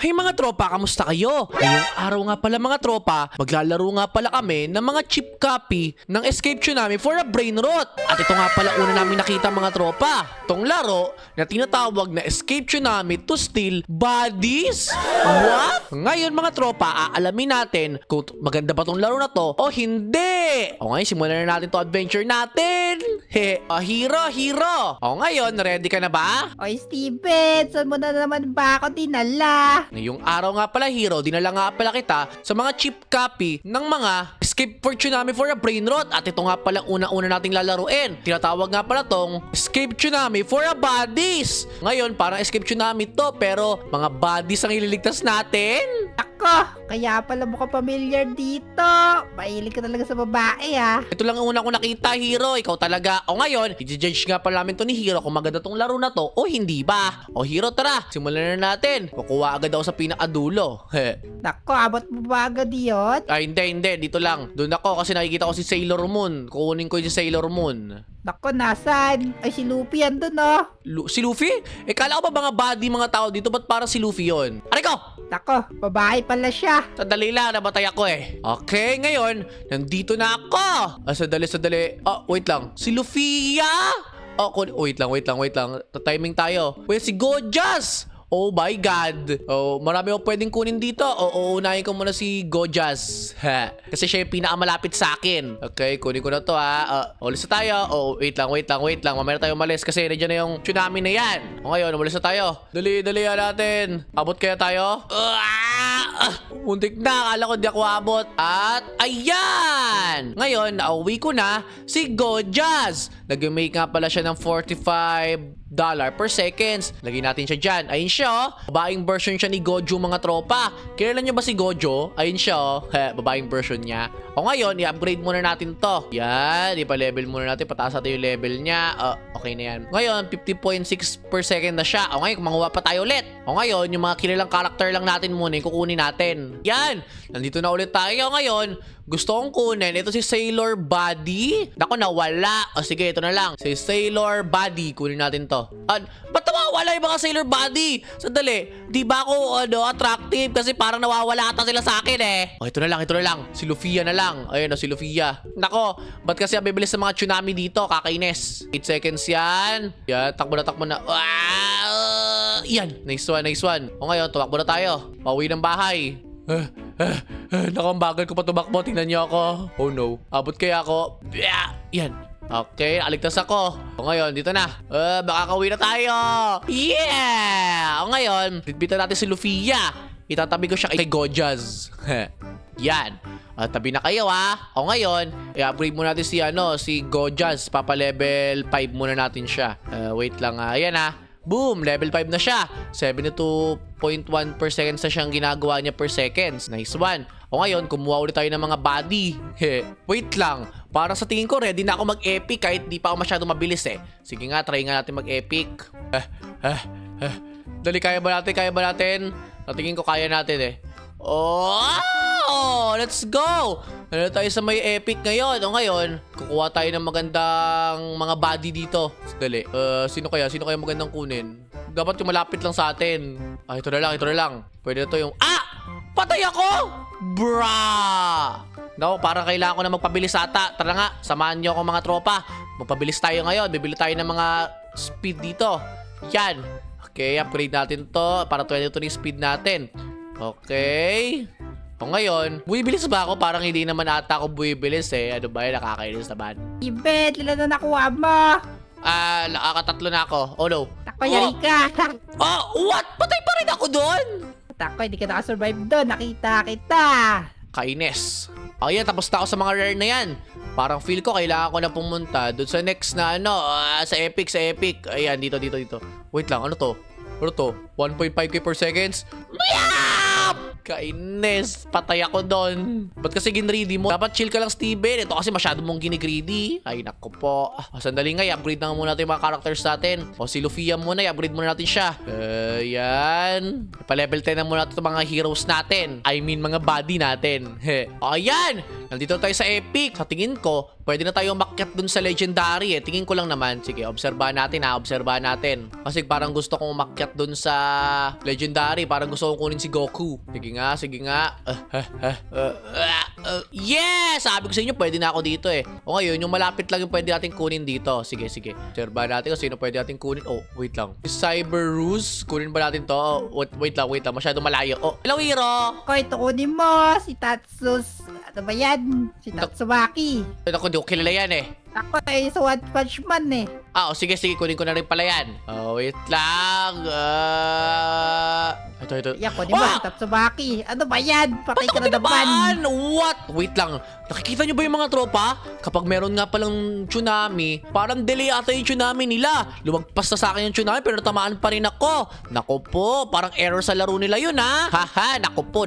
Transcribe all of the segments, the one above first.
Hey mga tropa, kamusta kayo? Ngayong araw nga pala mga tropa, maglalaro nga pala kami ng mga cheap copy ng Escape Tsunami for a Brain Rot. At ito nga pala una namin nakita mga tropa. Itong laro na tinatawag na Escape Tsunami to Steal Bodies. What? Ngayon mga tropa, aalamin natin kung maganda ba tong laro na to o hindi. O ngayon, simulan na natin to adventure natin. Hero. O ngayon, ready ka na ba? Oy, Steven, saan mo na naman ba ako dinala? Ngayong araw nga pala, Hero, dinala nga pala kita sa mga cheap copy ng mga Escape for Tsunami for a Brain Rot. At ito nga pala una-una nating lalaruin. Tinatawag nga pala tong Escape Tsunami for a Bodies. Ngayon, parang Escape Tsunami to, pero mga bodies ang ililigtas natin. Ako, kaya pala mukhang familiar dito. Mahilig ka talaga sa babae, ah. Ito lang ang una ko nakita, Hero. Ikaw talaga. O ngayon, i-judge nga pala namin to ni Hero kung maganda tong laro na to o hindi ba. O Hero, tara, simulan na natin. Kukuha agad ako sa pinakadulo. Nako, abot mo ba agad yun? Ay, hindi. Dito lang. Doon ako kasi nakikita ko si Sailor Moon. Kukunin ko yung Sailor Moon. Nako, nasan? Ay, si Luffy andun, oh. Si Luffy? Kala ko ba mga body mga tao dito? Ba't parang si Luffy yon? Aray ko! Nako, babae pala siya. Sandali lang, nabatay ako eh. Okay, ngayon, nandito na ako. Sandali. Wait lang. Si Luffy! Wait lang. Timing tayo. Wait, si Gojas! Oh my God. Oh, marami akong pwedeng kunin dito. Uunahin ko muna si Gojas. Kasi siya yung pinakamalapit sa akin. Okay, kunin ko na to ha. Ulis na tayo. Wait lang. Mamaya tayo umalis kasi nandiyan na yung tsunami na yan. Ngayon, umalis na tayo. Dali natin. Abot kaya tayo? Muntik na. Akala ko di ako abot. At ayan! Ngayon, nauwi ko na si Gojas. Nag-make nga pala siya ng $45 per seconds. Lagyan natin siya dyan. Ayun siya, oh. Babaeng version siya ni Gojo, mga tropa. Kilala niyo ba si Gojo? Ayun siya, oh. Babaeng version niya. O ngayon, i-upgrade muna natin to. Yan, ipa-level muna natin. Pataas natin yung level niya. Okay na yan. Ngayon, 50.6 per second na siya. O ngayon, manguha pa tayo ulit. O ngayon, yung mga kilalang karakter lang natin muna yung kukunin natin. Yan! Nandito na ulit tayo ngayon. Gusto kong kunin. Ito si Sailor Body. Naku, nawala. O sige, ito na lang. Si Sailor Body. Kunin natin to. Ba't nawawala yung mga Sailor Body? Sandali. Di ba ako attractive? Kasi parang nawawala ata sila sa akin eh. Ito na lang. Si Lufia na lang. Ayun si Lufia. Nako, ba't kasi ang bibilis ng mga tsunami dito? Kakainis. 8 seconds yan. Yan, takbo na. Yan. Nice one. O ngayon, tumakbo na tayo. Pauwi ng bahay. Naku, ang bagal ko pa tumakbo. Tingnan niyo ako. Oh no. Abot kaya ako. Yan. Okay, aligtas ako. O ngayon, dito na. Makakauwi na tayo. Yeah! O ngayon, bitbitan natin si Lufia. Itatabi ko siya kay Gojas. Yan. Tabi na kayo ha. O ngayon, i-upgrade muna natin si Gojas. Papa level 5 muna natin siya. Wait lang. Ayan ha. Boom! Level 5 na siya. 72.1% na siyang ginagawa niya per seconds. Nice one. O ngayon, kumuha ulit tayo ng mga body. Wait lang. Para sa tingin ko, ready na ako mag-epic kahit di pa ako masyado mabilis eh. Sige nga, try nga natin mag-epic. Dali, kaya ba natin? Natingin ko kaya natin eh. Oh! Let's go! Ano tayo sa may epic ngayon? O ngayon, kukuha tayo ng magandang mga body dito. Dali. Sino kaya magandang kunin? Dapat yung malapit lang sa atin. Ito na lang. Pwede na to yung... Patay ako! Bra! No, parang kailangan ko na magpabilis ata. Tara nga, samahan niyo ako mga tropa. Magpabilis tayo ngayon. Bibili tayo ng mga speed dito. Yan. Okay, upgrade natin to para 22 yung speed natin. Okay. O ngayon, buwibilis ba ako? Parang hindi naman ata ako buwibilis eh. Ano ba yun? Nakakainis naman. Ibet, ilan na nakuha mo? Nakakatatlo na ako. Oh no. Nako, yari ka. What? Patay pa rin ako doon? Nako, hindi ka nakasurvive doon. Nakita kita. Kainis. Ayan, tapos na ako sa mga rare na yan. Parang feel ko kailangan ko na pumunta doon sa next na sa epic. Ayan, dito. Wait lang, ano to? 1.5k per seconds? Kainis, patay ako doon. Ba't kasi ginready mo? Dapat chill ka lang, Steven. Ito kasi masyado mong ginigreedy. Ay, naku po. Sandali nga, i-upgrade na nga muna natin yung mga characters natin. O, si Lufia muna, i-upgrade muna natin siya. Yan. Pa-level 10 na muna natin mga heroes natin. I mean, mga body natin. O, ayan. Nandito tayo sa Epic. Sa tingin ko, pwede na tayo umakyat dun sa Legendary eh. Tingin ko lang naman. Sige, obserbahan natin ha. Obserbahan natin. Kasi parang gusto kong umakyat dun sa Legendary. Parang gusto kong kunin si Goku. Sige nga, sige nga. Yes! Sabi ko sa inyo, pwede na ako dito eh. O ngayon, yung malapit lang yung pwede natin kunin dito. Sige, sige. Obserbahan natin kung sino pwede natin kunin. Oh, wait lang. Cyber Ruse. Kunin ba natin to? Oh, wait lang, wait lang. Masyadong malayo. Oh, hello, Hero! Ko, ito kunin mo. Si Tatsus. Ano ba yan? Si Tatsumaki. Ako, hindi ko kilala yan eh. Ako eh, sa One Punch Man eh. Oh, sige, sige. Kunin ko na rin pala yan. Oh, wait lang. Ito. Yan, kunin mo si Tatsumaki. Ano ba yan? Patay ka na naman. What? Wait lang. Nakikita nyo ba yung mga tropa? Kapag meron nga palang tsunami, parang delay ata yung tsunami nila. Lumagpas na sa akin yung tsunami pero tamaan pa rin ako. Naku po, parang error sa laro nila yun ha. Haha, naku po.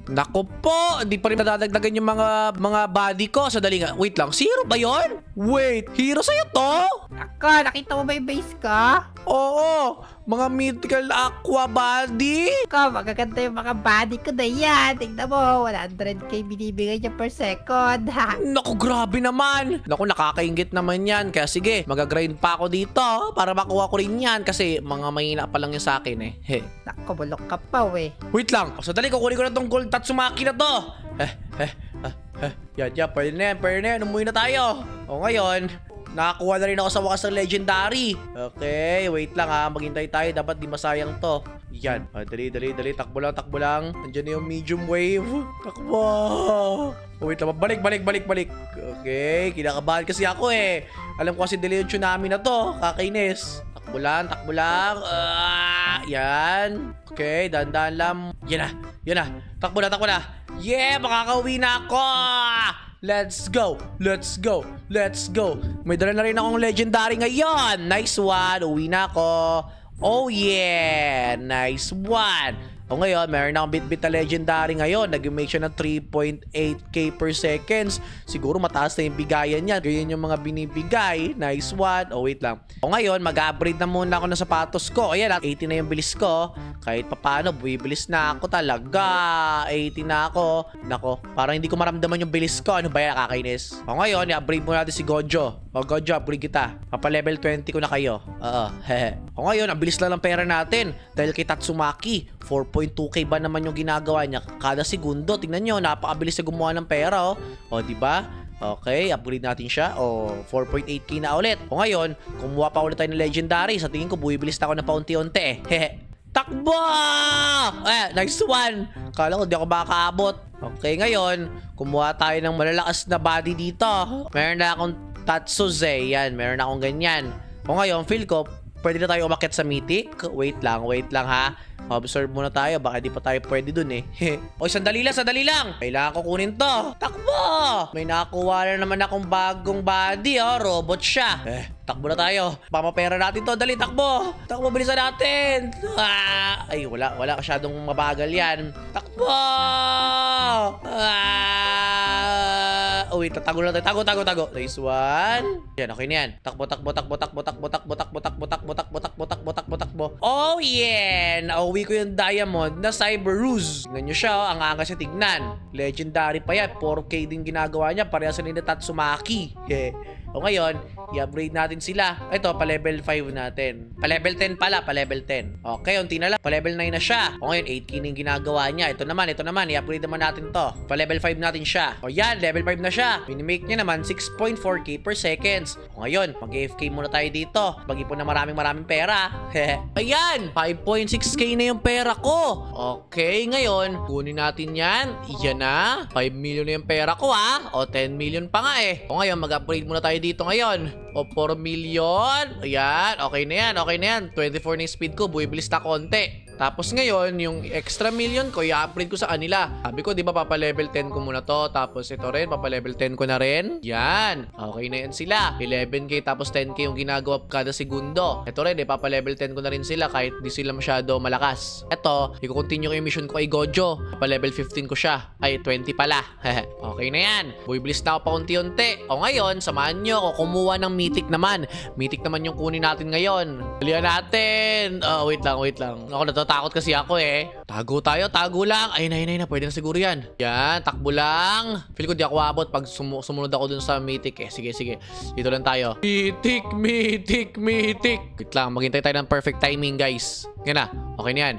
Naku po, hindi pa rin nadadagdagan yung mga body ko. Sadali nga, wait lang, si Hero ba yun? Wait, Hero sa'yo to? Ako, nakita mo ba yung base ka? Oo, mga mythical aqua body. Ako, magaganda yung mga body ko na yan. Tingnan mo, 100k binibigay niya per second. Naku, grabe naman. Naku, nakakaingit naman yan. Kaya sige, mag-grind pa ako dito para makuha ko rin yan. Kasi mga mahina pa lang yung sa akin eh. Naku, bulok ka pa eh. Wait lang. Sadali, kukunin ko na tong gold Tatsumaki na to. Yan, pwede na yan. Umuwi na tayo. O ngayon, nakakuha na rin ako sa wakas ng Legendary. Okay, wait lang ha. Maghintay tayo. Dapat di masayang to. Yan. Dali. Takbo lang. Nandiyan na yung medium wave. Takbo. Wait lang. Balik. Okay, kinakabahan kasi ako eh. Alam ko kasi delay yung tsunami na to. Kakainis. Takbo lang. Yan. Okay, dahan-dahan lang. Yan na. Takbo na. Yeah, makakauwi na ako. Let's go. May dala na rin akong Legendary ngayon. Nice one. Uwi na ako. Oh yeah. Nice one. O ngayon, meron akong bit-bit na Legendary ngayon. Nag-make siya ng 3.8k per seconds. Siguro mataas na yung bigayan niya. Ganyan yung mga binibigay. Nice one. O wait lang. O ngayon, mag-upgrade na muna ako ng sapatos ko. Ayan, 80 na yung bilis ko. Kahit papano, bumibilis na ako talaga. 80 na ako. Nako, parang hindi ko maramdaman yung bilis ko. Ano ba yan, nakakainis? O ngayon, i-upgrade muna natin si Gojo. O Gojo, upgrade kita. Papa-level 20 ko na kayo. O ngayon, ang bilis lang ng pera natin. Dahil kay Tatsumaki, 4.2k ba naman yung ginagawa niya kada segundo. Tingnan nyo, napakabilis na gumawa ng pera. O diba? Okay, upgrade natin siya. O, 4.8k na ulit. O ngayon, kumuha pa ulit tayo ng Legendary. Sa tingin ko, buwibilis na ako na paunti-unti eh. Takbo! Nice one. Kala ko di ako makakaabot. Okay, ngayon, kumuha tayo ng malalakas na body dito. Meron na akong Tatsus eh. Yan, meron na akong ganyan. O ngayon, feel ko, pwede na tayo umakyat sa Mythic. Wait lang ha. Observe muna tayo. Baka di pa tayo pwede dun eh. Oy, sandali lang. Kailangan ko kunin to. Takbo! May nakakuha na naman akong bagong body robot siya. Takbo na tayo. Papapera natin to. Dali, takbo. Takbo, bilisan natin. Ay, wala masyadong mabagal yan. Takbo! Oh, wait, tago na tayo. Tago. Nice one. Yan, okay na yan. Takbo. Oh, yeah. Nauwi ko yung diamond na Cyber Ruse. Tingnan nyo siya, ang angas siya tignan. Legendary pa yan. 4K din ginagawa niya. Parehas na ni Tatsumaki. O ngayon, i-upgrade natin sila. Ito, pa-level 5 natin. Pa-level 10 pala, pa-level 10. Okay, unti na lang. Pa-level 9 na siya. O ngayon, 8k na yung ginagawa niya. Ito naman. I-upgrade naman natin to. Pa-level 5 natin siya. O yan, level 5 na siya. Minimake niya naman 6.4k per seconds. O ngayon, mag-AFK muna tayo dito. Mag-ipon na maraming pera. Ayan, 5.6k na yung pera ko. Okay, ngayon, kunin natin yan. Yan na. 5 million na yung pera ko O 10 million pa nga eh. O ngayon, mag-upgrade muna tayo dito ngayon. O 4 million. Ayan, okay na yan. 24 na yung speed ko. Buwibilis na konti. Tapos ngayon, yung extra million ko, i-upgrade ko sa kanila. Sabi ko, di ba, papa-level 10 ko muna to. Tapos ito rin, papa-level 10 ko na rin. Yan. Okay na yan sila. 11k tapos 10k yung ginagawa kada segundo. Ito rin, papa-level 10 ko na rin sila kahit di sila masyado malakas. Ito, i-continue ko yung mission ko kay Gojo. Papa-level 15 ko siya. Ay, 20 pala. Okay na yan. Buiblis na ako pa unti-unti. O ngayon, samahan nyo ako kumuha ng mythic naman. Mythic naman yung kunin natin ngayon. Dalihan natin. Wait lang. Ako natatakot kasi ako eh. Tago tayo, tago lang. Ayun na. Pwede na siguro yan. Yan, takbo lang. Feel ko di ako abot pag sumunod ako dun sa mythic eh. Sige. Dito lang tayo. Mythic. Wait lang, maghintay tayo ng perfect timing guys. Yan na. Okay na yan.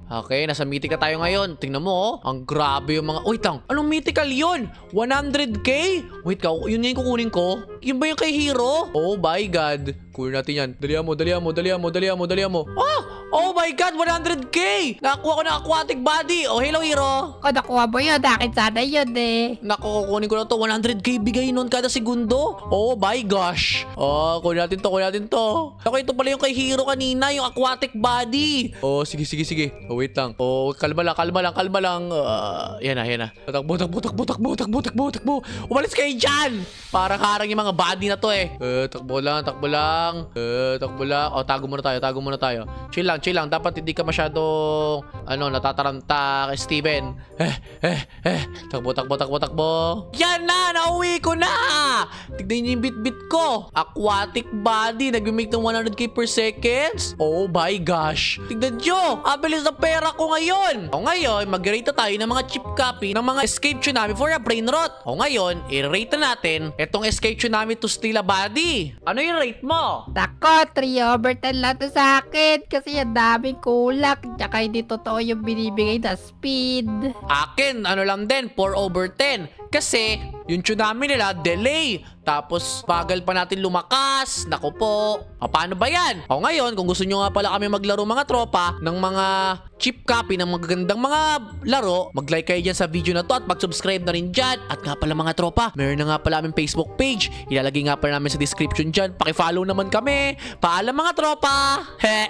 Okay, nasa mythic na tayo ngayon. Tingnan mo oh. Ang grabe yung mga... Wait lang. Anong mythical yun? 100k? Wait ka, yun nga yung kukunin ko? Yun ba yung kay Hero? Oh my God. Kunin natin yan. Dalihan mo. Oh my God, 100k! Nakakuha ko ng aquatic body. Oh, hello Hero. Kung nakuha mo yun, akin sana yun eh. Naku, kukunin ko na to. 100k bigay nun kada segundo. Oh my gosh. Oh, kunin natin to. Naku, ito pala yung kay Hero kanina, yung aquatic body. Oh, sige. Oh, wait lang. Oh, kalma lang. Yan na. Takbo. Umalis kayo dyan. Parang harang yung mga body na to eh. Takbo lang. Oh, tago muna tayo. Chill lang. Dapat hindi ka masyadong natataranta kay Steven. Takbo. Yan na! Nauwi ko na! Tignan niyo yung bit ko. Aquatic body. Nag-make ng 100k per seconds. Oh my gosh. Tignan nyo. Abilis na pera ko ngayon. O ngayon, mag-rate na tayo ng mga chip copy ng mga escape tsunami for a brain rot. O ngayon, i-rate na natin itong escape tsunami to steal a body. Ano yung rate mo? Nako, 3/10 lang to sa akin kasi ang daming kulak. Tsaka hindi totoo yung binibigay na speed. Akin, lang din, 4/10. Kasi, yung tsunami nila, delay. Tapos, bagal pa natin lumakas. Naku po. Paano ba yan? O ngayon, kung gusto nyo nga pala kami maglaro mga tropa ng mga cheap copy ng magagandang mga laro, mag-like kayo dyan sa video na to at mag-subscribe na rin dyan. At nga pala mga tropa, meron na nga pala aming Facebook page. Ilalagay nga pala namin sa description dyan. Pakifollow naman kami. Paalam mga tropa. He!